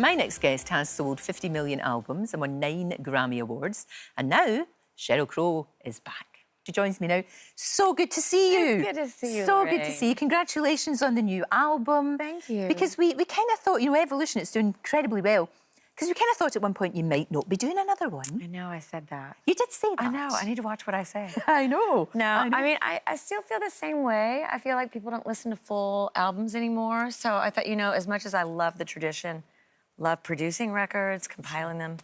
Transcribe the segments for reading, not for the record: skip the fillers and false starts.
my next guest has sold 50 million albums and won 9 Grammy Awards. And now, Sheryl Crow is back. She joins me now. So good to see you. It's good to see you, So Lorraine. good to see you. Congratulations on the new album. Thank you. Because we kind of thought, you know, Evolution, it's doing incredibly well. Because we kind of thought at one point you might not be doing another one. I know, I said that. You did say that. I know, I need to watch what I say. I know. No, I know. I mean, I still feel the same way. I feel like people don't listen to full albums anymore. So I thought, you know, as much as I love the tradition, love producing records, compiling them,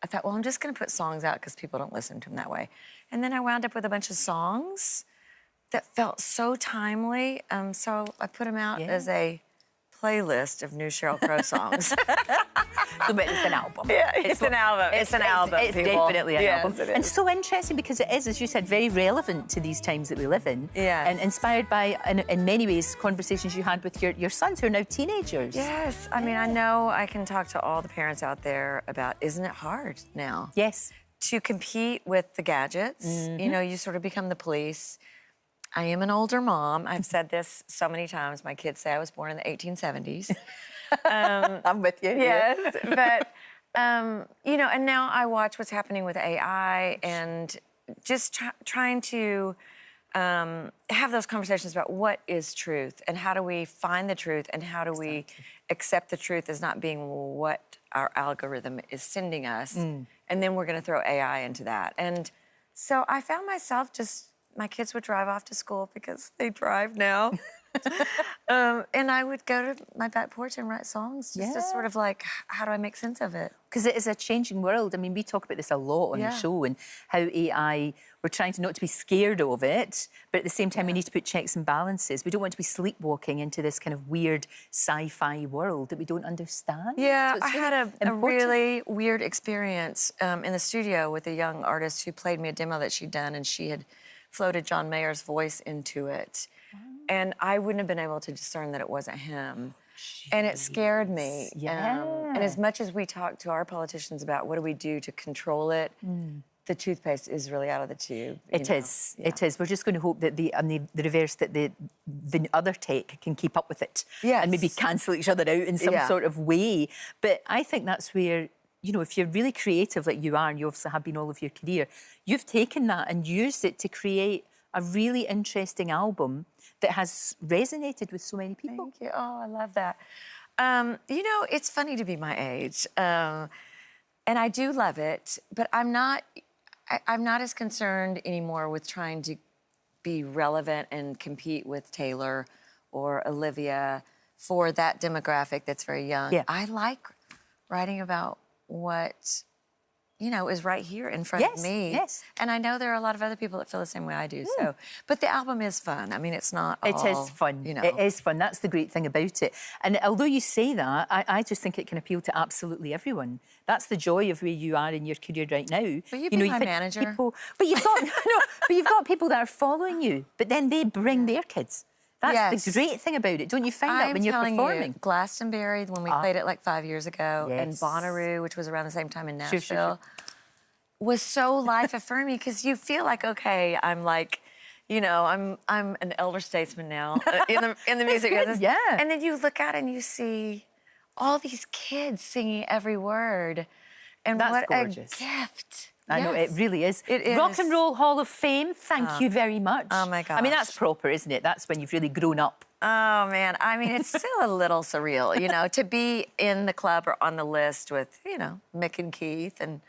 I thought, well, I'm just going to put songs out because people don't listen to them that way. And then I wound up with a bunch of songs that felt so timely. So I put them out as a playlist of new Sheryl Crow songs. So, but it's an album. Yeah, it's an album. It's an album, It's people. definitely an Yes, album. it is. And so interesting because it is, as you said, very relevant to these times that we live in. Yes. And inspired by, in many ways, conversations you had with your sons who are now teenagers. Yes, I mean, I know I can talk to all the parents out there about, isn't it hard now? Yes. To compete with the gadgets. You know, you sort of become the police. I am an older mom. I've said this so many times. My kids say I was born in the 1870s. I'm with you. Yes, but, you know, and now I watch what's happening with AI and just trying to have those conversations about what is truth and how do we find the truth and how do we accept the truth as not being what our algorithm is sending us. And then we're going to throw AI into that. And so I found myself just, my kids would drive off to school because they drive now. And I would go to my back porch and write songs just to sort of like, how do I make sense of it? Because it is a changing world. I mean, we talk about this a lot on the show and how AI, we're trying to not to be scared of it, but at the same time, we need to put checks and balances. We don't want to be sleepwalking into this kind of weird sci-fi world that we don't understand. Yeah, So I had a important. really weird experience in the studio with a young artist who played me a demo that she'd done, and she had floated John Mayer's voice into it. And I wouldn't have been able to discern that it wasn't him. And it scared me. Yeah. And as much as we talk to our politicians about what do we do to control it, the toothpaste is really out of the tube. It is. It is. We're just going to hope that the reverse, that the other tech can keep up with it. Yes. And maybe cancel each other out in some sort of way. But I think that's where, you know, if you're really creative like you are, and you obviously have been all of your career, you've taken that and used it to create a really interesting album that has resonated with so many people. Thank you. Oh, I love that. You know, it's funny to be my age. And I do love it, but I'm not as concerned anymore with trying to be relevant and compete with Taylor or Olivia for that demographic that's very young. Yeah. I like writing about what, you know, is right here in front of me. Yes. And I know there are a lot of other people that feel the same way I do. So, but the album is fun. I mean, it's not all, It is fun. You know. It is fun. That's the great thing about it. And although you say that, I just think it can appeal to absolutely everyone. That's the joy of where you are in your career right now. But you've been my manager. People, but you've got but you've got people that are following you. But then they bring their kids. That's the great thing about it. Don't you find that when you're performing? You, Glastonbury, when we played it like 5 years ago, and Bonnaroo, which was around the same time in Nashville, was so life-affirming because you feel like, okay, I'm like, you know, I'm an elder statesman now in the music business. Yeah. And then you look out and you see all these kids singing every word. And That's what gorgeous. a gift. I know, it really is. It is. Rock and Roll Hall of Fame, thank you very much. Oh, my I mean, gosh. that's proper, isn't it? That's when you've really grown up. Oh, man. I mean, it's still a little surreal, you know, to be in the club or on the list with, you know, Mick and Keith and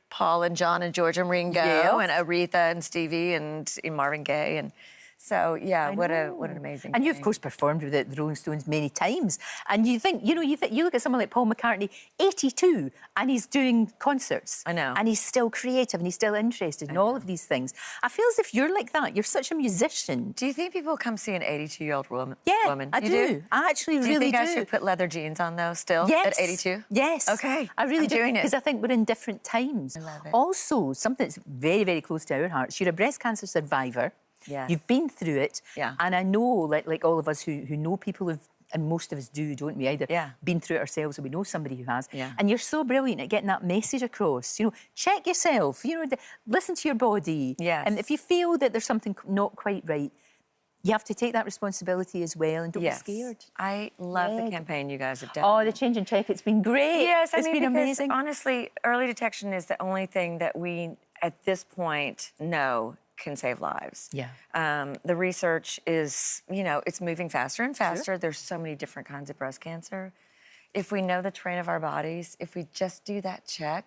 Paul and John and George and Ringo and Aretha and Stevie and Marvin Gaye. And so, yeah, what an amazing And you, thing. of course, performed with the Rolling Stones many times. And you think, you know, you look at someone like Paul McCartney, 82, and he's doing concerts. I know. And he's still creative and he's still interested in all of these things. I feel as if you're like that. You're such a musician. Do you think people come see an 82-year-old woman? Yeah, woman? I You do. I actually Do you really think do. I should put leather jeans on, though, still, Yes. at 82? Yes. Okay, I really I'm do. doing it. Because I think we're in different times. I love it. Also, something that's very, very close to our hearts, you're a breast cancer survivor. Yes. You've been through it. Yeah. And I know, like all of us who know people who've, and most of us do, don't we? Either been through it ourselves or we know somebody who has. Yeah. And you're so brilliant at getting that message across. You know, check yourself, you know, listen to your body. Yes. And if you feel that there's something not quite right, you have to take that responsibility as well and don't be scared. I love the campaign you guys have done. Oh, the Change and Check, it's been great. Yes, it's been amazing. Honestly, early detection is the only thing that we, at this point, know can save lives. Yeah. The research is, you know, it's moving faster and faster. There's so many different kinds of breast cancer. If we know the terrain of our bodies, if we just do that check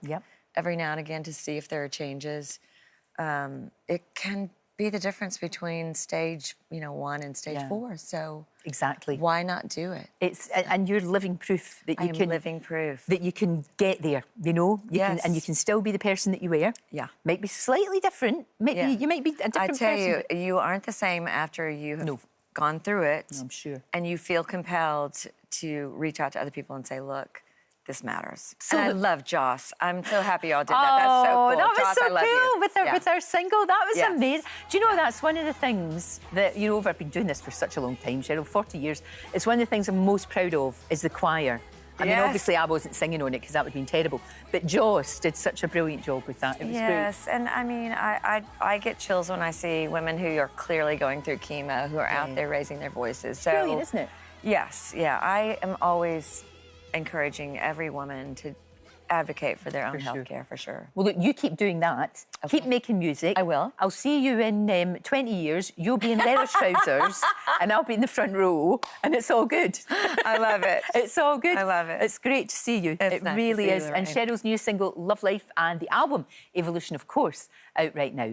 every now and again to see if there are changes, it can be the difference between stage, 1 and stage 4. So exactly, why not do it? And you're living proof that you can. Living proof that you can get there. You can, and you can still be the person that you were. Yeah, might be slightly different. You might be a different person. I tell you, you aren't the same after you have gone through it. No, I'm sure. And you feel compelled to reach out to other people and say, look, this matters. So and I love Joss. I'm so happy y'all did that. That's so cool. That was Joss, so I love cool you. with our single. That was amazing. Do you know that's one of the things that, I've been doing this for such a long time, Sheryl, 40 years. It's one of the things I'm most proud of is the choir. I mean, obviously I wasn't singing on it because that would have been terrible. But Joss did such a brilliant job with that. It was great. And I mean, I get chills when I see women who are clearly going through chemo, who are out there raising their voices. So, brilliant, isn't it? Yes, I am always encouraging every woman to advocate for their own health care, for sure. Well, look, you keep doing that. Keep making music. I will. I'll see you in 20 years. You'll be in leather trousers and I'll be in the front row and it's all good. I love it. It's all good. I love it. It's great to see you. It's it nice really to see is. you, And Lorraine. Sheryl's new single, Love Life, and the album, Evolution, of course, out right now.